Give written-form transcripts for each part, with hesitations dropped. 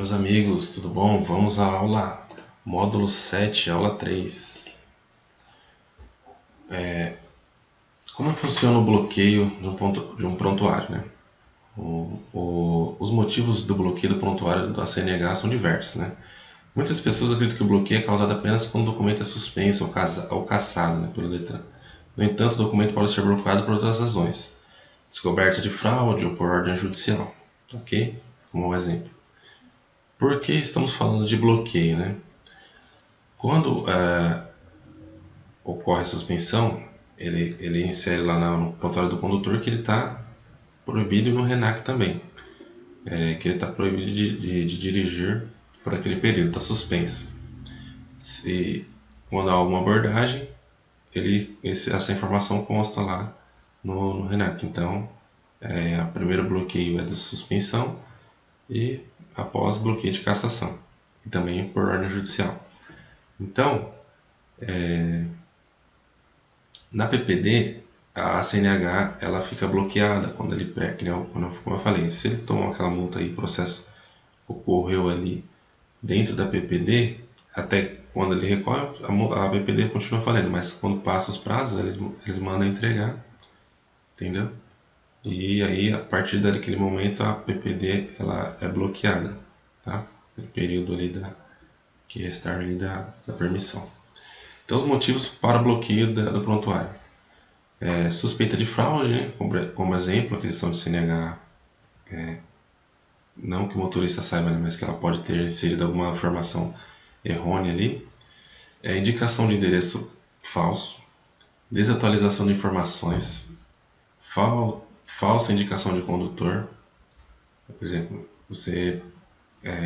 meus amigos, tudo bom? Vamos à aula módulo 7, aula 3. Como funciona o bloqueio de um prontuário, né? Os motivos do bloqueio do prontuário da CNH são diversos, né? Muitas pessoas acreditam que o bloqueio é causado apenas quando o documento é suspenso ou cassado, né, pelo Detran. No entanto, o documento pode ser bloqueado por outras razões. Descoberta de fraude ou por ordem judicial, ok? Como um exemplo. Por que estamos falando de bloqueio, né? Quando ocorre a suspensão, ele insere lá no prontuário do condutor que ele está proibido e no RENAC também, que ele está proibido de dirigir por aquele período, está suspenso. Se quando há alguma abordagem, essa informação consta lá no RENAC. Então, o primeiro bloqueio é da suspensão e após bloqueio de cassação, e também por ordem judicial. Então, na PPD, a CNH ela fica bloqueada quando ele perde, como eu falei, se ele toma aquela multa e o processo ocorreu ali dentro da PPD, até quando ele recorre, a PPD continua valendo, mas quando passa os prazos, eles mandam entregar, entendeu? E aí, a partir daquele momento, a PPD ela é bloqueada, tá? No período ali que restar ali da permissão. Então, os motivos para o bloqueio do prontuário. Suspeita de fraude, né? Como exemplo, aquisição de CNH, não que o motorista saiba, né? Mas que ela pode ter inserido alguma informação errônea ali. Indicação de endereço falso, desatualização de informações, falsa indicação de condutor. Por exemplo, você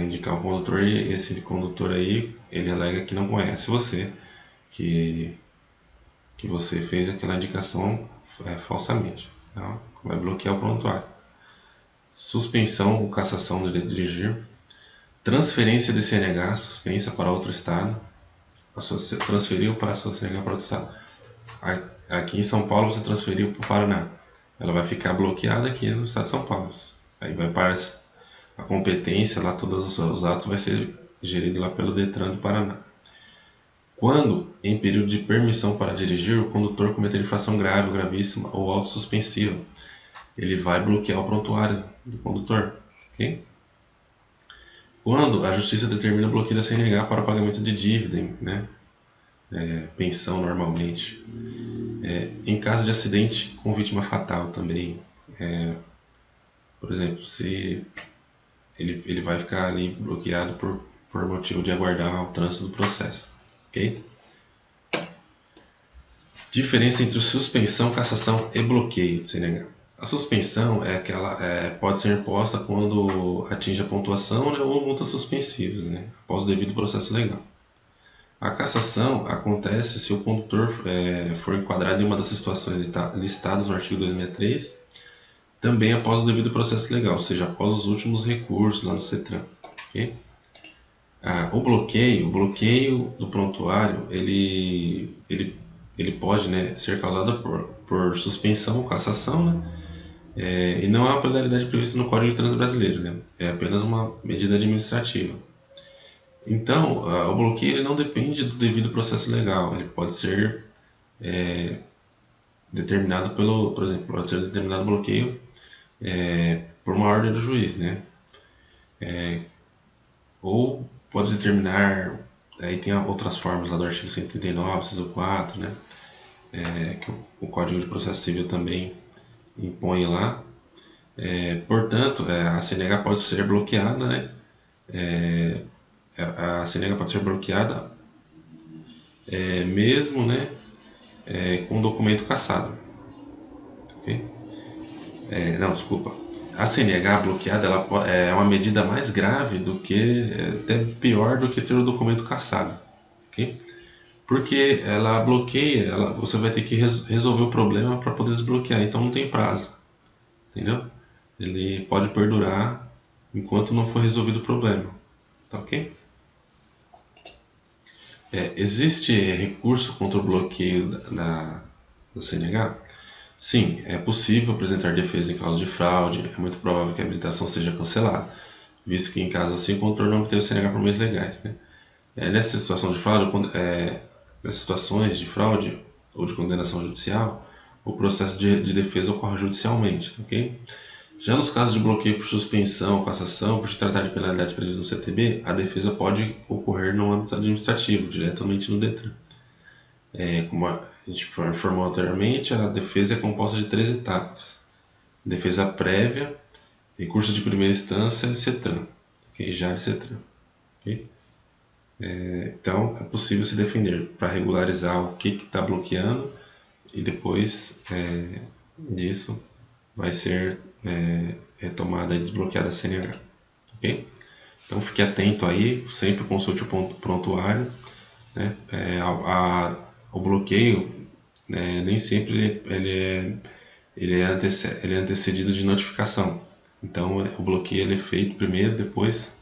indicar um condutor e esse condutor aí, ele alega que não conhece você, que você fez aquela indicação falsamente. Então, vai bloquear o prontuário. Suspensão ou cassação do direito de dirigir. Transferência de CNH suspensa para outro estado. Transferiu para a sua CNH para outro estado. Aqui em São Paulo você transferiu para o Paraná. Ela vai ficar bloqueada aqui no estado de São Paulo. Aí vai para a competência, lá todos os atos vai ser gerido lá pelo Detran do Paraná. Quando, em período de permissão para dirigir, o condutor cometer infração grave, gravíssima ou autossuspensiva, ele vai bloquear o prontuário do condutor, ok? Quando a justiça determina o bloqueio da CNH para o pagamento de dívida, né? Pensão normalmente. Em caso de acidente com vítima fatal também, por exemplo, se ele vai ficar ali bloqueado por motivo de aguardar o trânsito do processo, ok? Diferença entre suspensão, cassação e bloqueio do CNH. A suspensão pode ser imposta quando atinge a pontuação, né, ou multas suspensivas, né, após o devido processo legal. A cassação acontece se o condutor for enquadrado em uma das situações listadas no artigo 263, também após o devido processo legal, ou seja, após os últimos recursos lá no CETRAN. Okay? O bloqueio do prontuário, ele pode, né, ser causado por suspensão ou cassação, né? E não é uma penalidade prevista no Código de Trânsito Brasileiro, né? É apenas uma medida administrativa. Então, o bloqueio ele não depende do devido processo legal, ele pode ser determinado por exemplo, pode ser determinado bloqueio por uma ordem do juiz, né? Ou pode determinar, aí tem outras formas lá do artigo 139, inciso 4, né? Que o Código de Processo Civil também impõe lá. Portanto, a CNH pode ser bloqueada, né? A CNH pode ser bloqueada mesmo, né? Com o documento cassado. Okay? Não, desculpa. A CNH bloqueada é uma medida mais grave do que, até pior do que ter o documento cassado. Okay? Porque ela bloqueia, você vai ter que resolver o problema para poder desbloquear, então não tem prazo. Entendeu? Ele pode perdurar enquanto não for resolvido o problema. Tá ok? Existe recurso contra o bloqueio da CNH? Sim, é possível apresentar defesa em causa de fraude, é muito provável que a habilitação seja cancelada. visto que em caso assim o condutor não obteve CNH por meios legais, né? Nessa situação de fraude, nessas situações de fraude ou de condenação judicial, o processo de defesa ocorre judicialmente, ok? Já nos casos de bloqueio por suspensão, cassação, por se tratar de penalidade prevista no CTB, a defesa pode ocorrer no âmbito administrativo, diretamente no DETRAN. Como a gente informou anteriormente, a defesa é composta de 3 etapas: defesa prévia, recurso de primeira instância e CETRAN, okay? Já de CETRAN. Okay? Então, é possível se defender para regularizar o que está bloqueando e depois disso vai ser retomada e desbloqueada a CNH. Ok? Então, fique atento aí, sempre consulte o prontuário. Né? O bloqueio, nem sempre ele é antecedido de notificação. Então, o bloqueio ele é feito primeiro, depois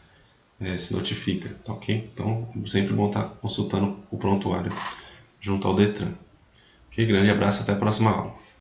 se notifica, tá ok? Então, sempre bom estar consultando o prontuário junto ao DETRAN. Ok, grande abraço, até a próxima aula.